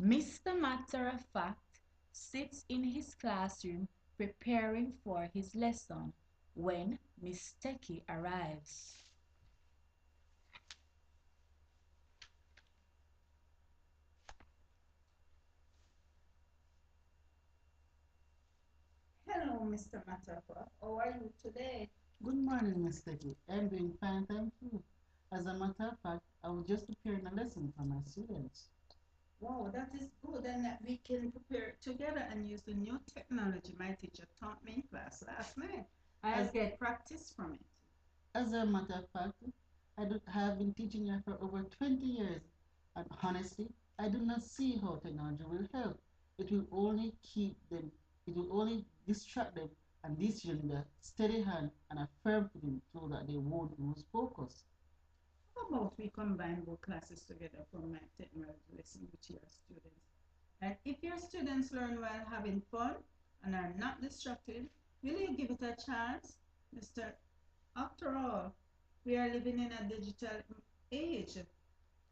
Mr. Matter of Fact sits in his classroom preparing for his lesson when Miss Techi arrives. Hello, Mr. Matafa. How are you today? Good morning, Miss Techi. I'm doing fine, thank you. As a matter of fact, I was just preparing a lesson for my students. Wow, that is good, and that we can prepare it together and use the new technology my teacher taught me in class last night. I'll As, get practice from it. as a matter of fact, have been teaching here for over 20 years, and honestly, I do not see how technology will help. It will only keep them, it will only distract them, and these children need a steady hand and a firm footing so that they won't lose focus. How about we combine both classes together for my technology lesson with your students? And if your students learn while having fun and are not distracted, will you give it a chance, Mr. After all, we are living in a digital age,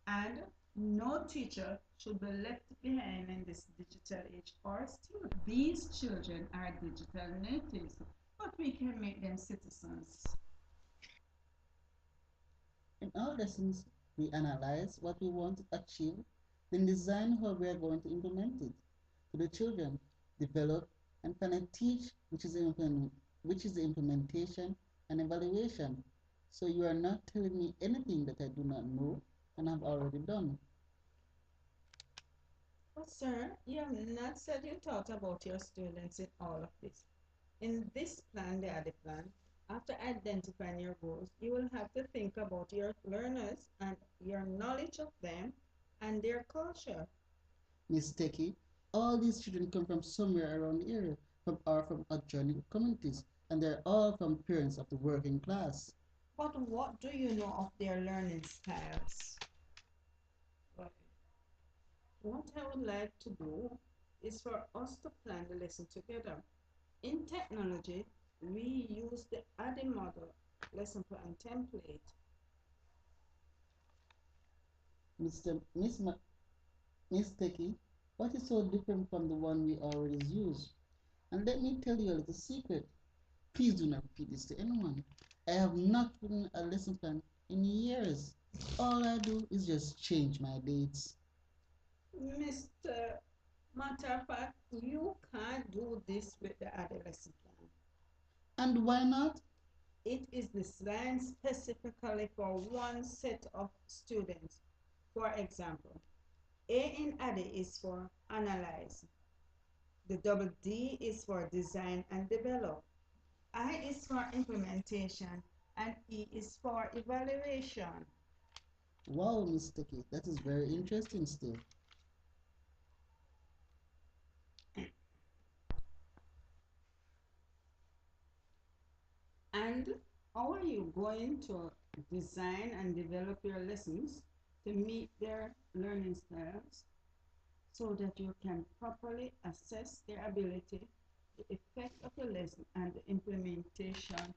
and no teacher should be left behind in this digital age or still. These children are digital natives, but we can make them citizens. In our lessons, we analyze what we want to achieve, then design how we are going to implement it. To the children, develop and finally teach, which is the implementation and evaluation. So you are not telling me anything that I do not know and have already done. But sir, you have not said you thought about your students in all of this. In this plan, the other plan, after identifying your goals, you will have to think about your learners and your knowledge of them and their culture. Miss Techie, all these children come from somewhere around the area, from adjoining communities, and they're all from parents of the working class. But what do you know of their learning styles? Well, what I would like to do is for us to plan the lesson together. In technology, we use the ADDIE model lesson plan template. Mr. Miss, Ma- Miss Techie, what is so different from the one we already use? And let me tell you a little secret. Please do not repeat this to anyone. I have not written a lesson plan in years. All I do is just change my dates. Mr. Matter of fact, you can't do this with the ADDIE lesson plan. And why not? It is designed specifically for one set of students. For example, A in ADDIE is for analyze. The double D is for design and develop. I is for implementation and E is for evaluation. Wow, Miss Techie, that is very interesting still. And how are you going to design and develop your lessons to meet their learning styles so that you can properly assess their ability, the effect of the lesson, and the implementation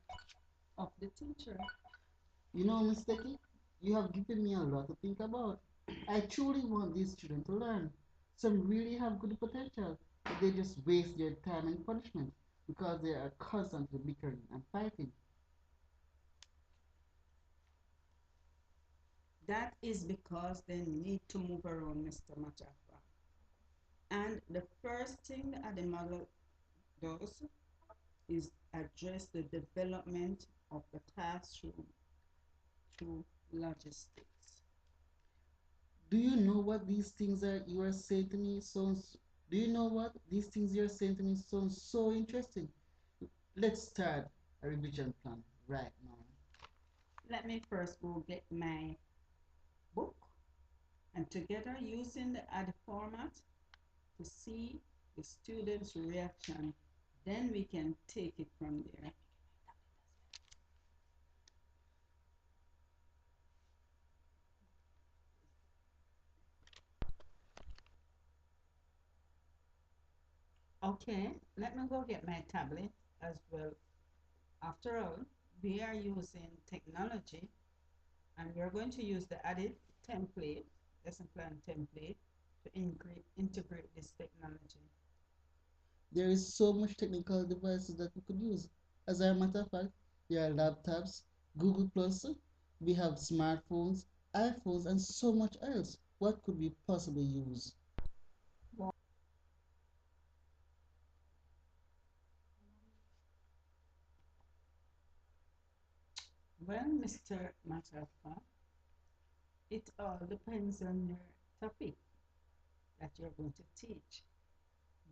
of the teacher? You know, Miss Techie, you have given me a lot to think about. I truly want these children to learn. Some really have good potential, but they just waste their time in punishment because they are constantly bickering and fighting. That is because they need to move around, Mr. Machafa. And the first thing that the model does is address the development of the classroom through logistics. Do you know what these things are you are saying to me sounds do you know what these things you're saying to me sounds so interesting? Let's start a revision plan right now. Let me first go get my book and together using the add format to see the students' reaction. Then we can take it from there. Okay, let me go get my tablet as well. After all, we are using technology and we're going to use the added template, lesson plan template, to integrate this technology? There is so much technical devices that we could use. As a matter of fact, there are laptops, Google Plus, we have smartphones, iPhones, and so much else. What could we possibly use? Well, Mr. Matafa, it all depends on your topic that you're going to teach.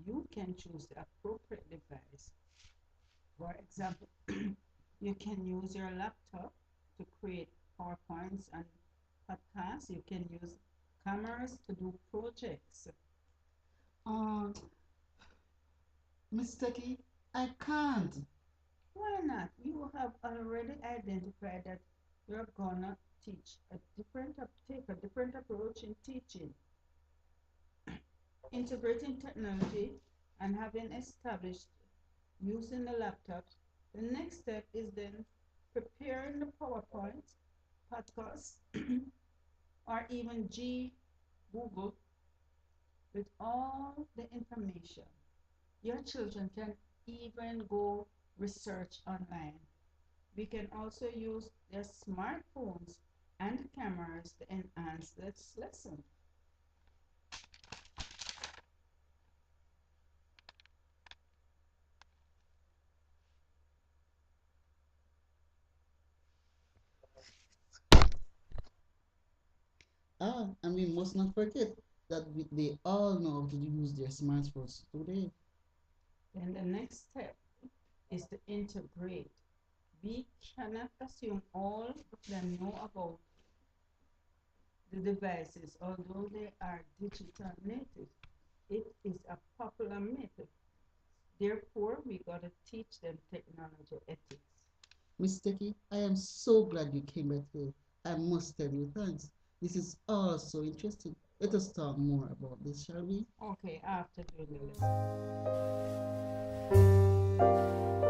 You can choose the appropriate device. For example, you can use your laptop to create PowerPoints and podcasts. You can use cameras to do projects. Uh, Miss Techie, I can't. Why not? You have already identified that you're gonna teach a different take a different approach in teaching. Integrating technology and having established using the laptop, the next step is then preparing the PowerPoint, podcast, or even Google with all the information. Your children can even go research online. We can also use their smartphones and cameras to enhance this lesson. And we must not forget that they all know how to use their smartphones today. Then the next step is to integrate. We cannot assume all of them know about the devices, although they are digital native. It is a popular myth. Therefore, we gotta teach them technology ethics. Miss Techie, I am so glad you came back here. I must tell you thanks. This is all so interesting. Let us talk more about this, shall we? Okay, after doing the lesson.